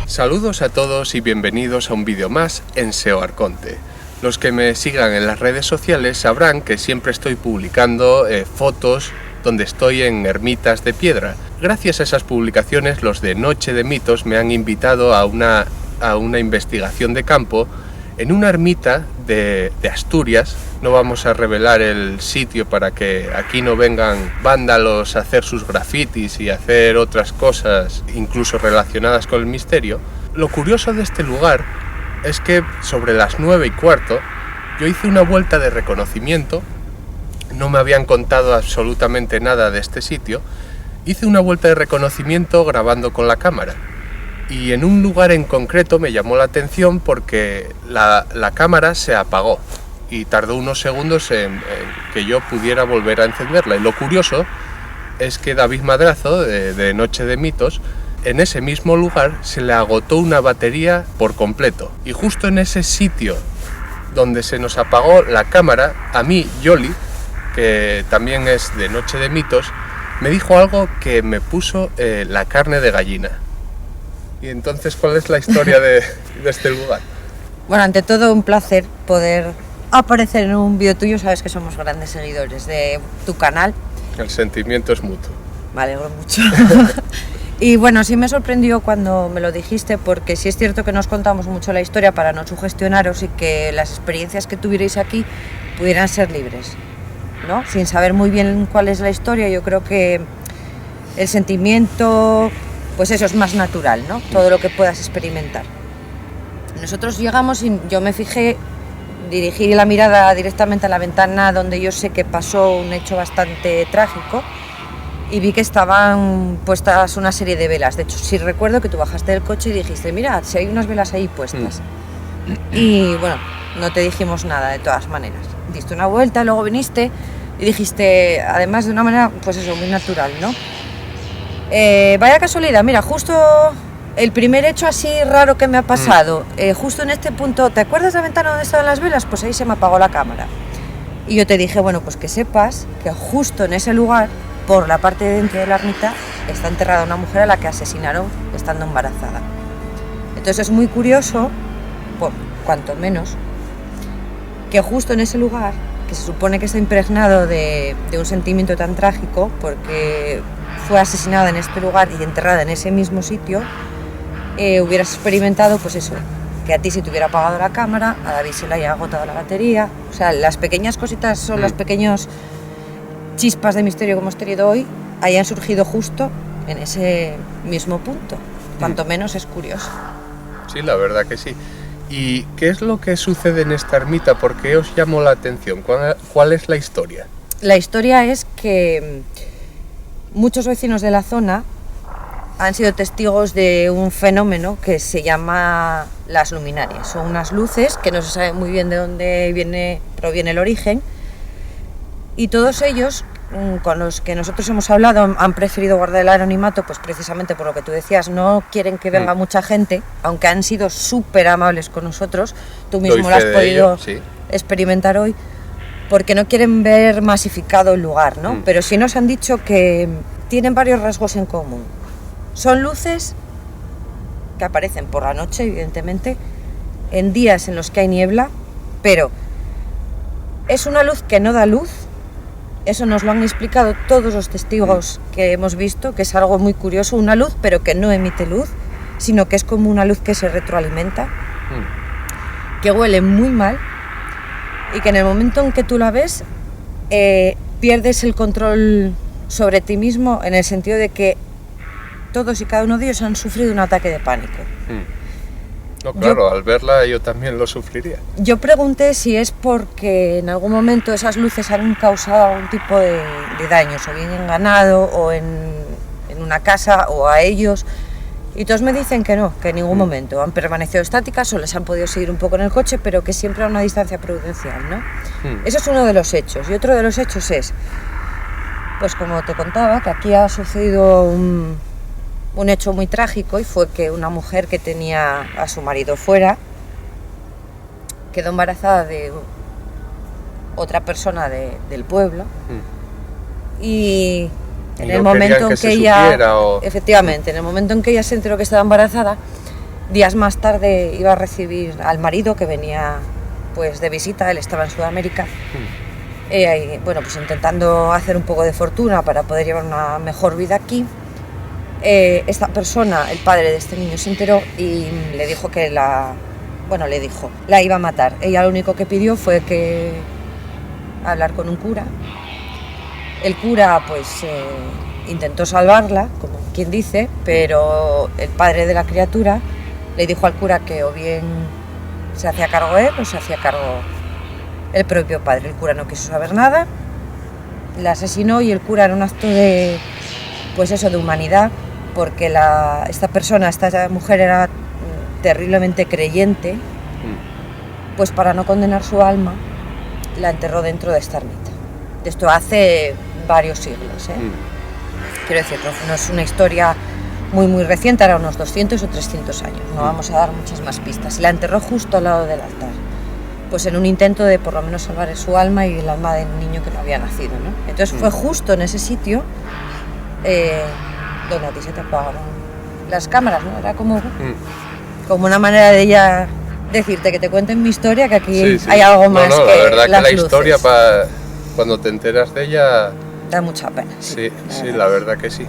Saludos a todos y bienvenidos a un vídeo más en SEO Arconte. Los que me sigan en las redes sociales sabrán que siempre estoy publicando fotos donde estoy en ermitas de piedra. Gracias a esas publicaciones, los de Noche de Mitos me han invitado a una investigación de campo en una ermita de Asturias. No vamos a revelar el sitio para que aquí no vengan vándalos a hacer sus grafitis y hacer otras cosas, incluso relacionadas con el misterio. Lo curioso de este lugar es que sobre las 9:15 yo hice una vuelta de reconocimiento. No me habían contado absolutamente nada de este sitio. Hice una vuelta de reconocimiento grabando con la cámara. Y en un lugar en concreto me llamó la atención porque la cámara se apagó y tardó unos segundos en que yo pudiera volver a encenderla. Y lo curioso es que David Madrazo, de Noche de Mitos, en ese mismo lugar se le agotó una batería por completo. Y justo en ese sitio donde se nos apagó la cámara, a mí, Yoli, que también es de Noche de Mitos, me dijo algo que me puso la carne de gallina. Y entonces, ¿cuál es la historia de este lugar? Bueno, ante todo un placer poder aparecer en un vídeo tuyo. Sabes que somos grandes seguidores de tu canal. El sentimiento es mutuo. Me alegro mucho. Y bueno, sí me sorprendió cuando me lo dijiste, porque sí es cierto que nos contamos mucho la historia para no sugestionaros y que las experiencias que tuvierais aquí pudieran ser libres, ¿no? Sin saber muy bien cuál es la historia, yo creo que el sentimiento, pues eso es más natural, ¿no? Todo lo que puedas experimentar. Nosotros llegamos y yo me fijé, dirigí la mirada directamente a la ventana donde yo sé que pasó un hecho bastante trágico y vi que estaban puestas una serie de velas. De hecho, sí recuerdo que tú bajaste del coche y dijiste, mira, si hay unas velas ahí puestas. Y bueno, no te dijimos nada de todas maneras. Diste una vuelta, luego viniste y dijiste, además de una manera, pues eso, muy natural, ¿no? Vaya casualidad, mira, justo el primer hecho así raro que me ha pasado, justo en este punto, ¿te acuerdas de la ventana donde estaban las velas? Pues ahí se me apagó la cámara. Y yo te dije, bueno, pues que sepas que justo en ese lugar, por la parte de dentro de la ermita, está enterrada una mujer a la que asesinaron estando embarazada. Entonces es muy curioso, por cuanto menos, que justo en ese lugar, que se supone que está impregnado de un sentimiento tan trágico, porque fue asesinada en este lugar y enterrada en ese mismo sitio, hubieras experimentado, pues eso, que a ti se te hubiera apagado la cámara, a David se le haya agotado la batería. O sea, las pequeñas cositas son las pequeños chispas de misterio que hemos tenido hoy, hayan surgido justo en ese mismo punto. Cuanto menos es curioso. Sí, la verdad que sí. ¿Y qué es lo que sucede en esta ermita? ¿Por qué os llamó la atención? ¿Cuál es la historia? La historia es que muchos vecinos de la zona han sido testigos de un fenómeno que se llama las luminarias. Son unas luces que no se sabe muy bien de dónde proviene el origen, y todos ellos, con los que nosotros hemos hablado, han preferido guardar el anonimato, pues precisamente por lo que tú decías, no quieren que venga mucha gente, aunque han sido súper amables con nosotros. Tú mismo lo has podido experimentar hoy, porque no quieren ver masificado el lugar, ¿no? Pero sí nos han dicho que tienen varios rasgos en común. Son luces que aparecen por la noche, evidentemente, en días en los que hay niebla, pero es una luz que no da luz. Eso nos lo han explicado todos los testigos que hemos visto, que es algo muy curioso, una luz pero que no emite luz, sino que es como una luz que se retroalimenta, que huele muy mal y que en el momento en que tú la ves pierdes el control sobre ti mismo, en el sentido de que todos y cada uno de ellos han sufrido un ataque de pánico. No, claro, al verla yo también lo sufriría. Yo pregunté si es porque en algún momento esas luces han causado algún tipo de daños, o bien en ganado, o en una casa, o a ellos, y todos me dicen que no, que en ningún momento han permanecido estáticas o les han podido seguir un poco en el coche, pero que siempre a una distancia prudencial, ¿no? Eso es uno de los hechos. Y otro de los hechos es, pues como te contaba, que aquí ha sucedido un hecho muy trágico, y fue que una mujer que tenía a su marido fuera quedó embarazada de otra persona del pueblo, y en el momento en que ella, efectivamente, en el momento en que ella se enteró que estaba embarazada, Días más tarde iba a recibir al marido que venía pues de visita, él estaba en Sudamérica, bueno, pues intentando hacer un poco de fortuna para poder llevar una mejor vida aquí. Esta persona, el padre de este niño, se enteró y le dijo que la iba a matar. Ella lo único que pidió fue que hablar con un cura. El cura pues intentó salvarla, como quien dice, pero el padre de la criatura le dijo al cura que o bien se hacía cargo él o se hacía cargo el propio padre. El cura no quiso saber nada, la asesinó y el cura era un acto de, pues eso, de humanidad, porque esta mujer era terriblemente creyente, pues para no condenar su alma la enterró dentro de esta ermita. Esto hace varios siglos, ¿eh? Quiero decir, no es una historia muy reciente, era unos 200 o 300 años, no vamos a dar muchas más pistas. Y la enterró justo al lado del altar, pues en un intento de por lo menos salvar su alma y el alma del niño que no había nacido, ¿no? Entonces fue justo en ese sitio donde a ti se te apagaron las cámaras, ¿no? Era como una manera de ella decirte que te cuenten mi historia, que aquí hay algo más que la verdad las que la luces. historia, cuando te enteras de ella... Da mucha pena. Sí, la verdad que sí.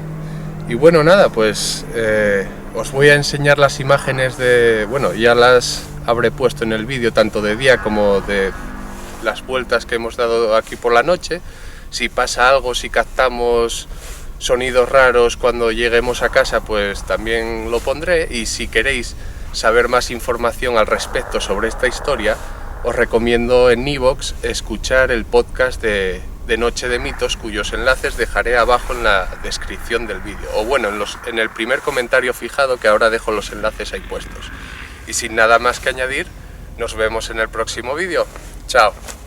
Y bueno, nada, pues os voy a enseñar las imágenes de... Bueno, ya las habré puesto en el vídeo, tanto de día como de las vueltas que hemos dado aquí por la noche. Si pasa algo, si captamos sonidos raros cuando lleguemos a casa, pues también lo pondré. Y si queréis saber más información al respecto sobre esta historia, os recomiendo en iVoox escuchar el podcast de Noche de Mitos, cuyos enlaces dejaré abajo en la descripción del vídeo, o bueno, en el primer comentario fijado, que ahora dejo los enlaces ahí puestos. Y sin nada más que añadir, nos vemos en el próximo vídeo. Chao.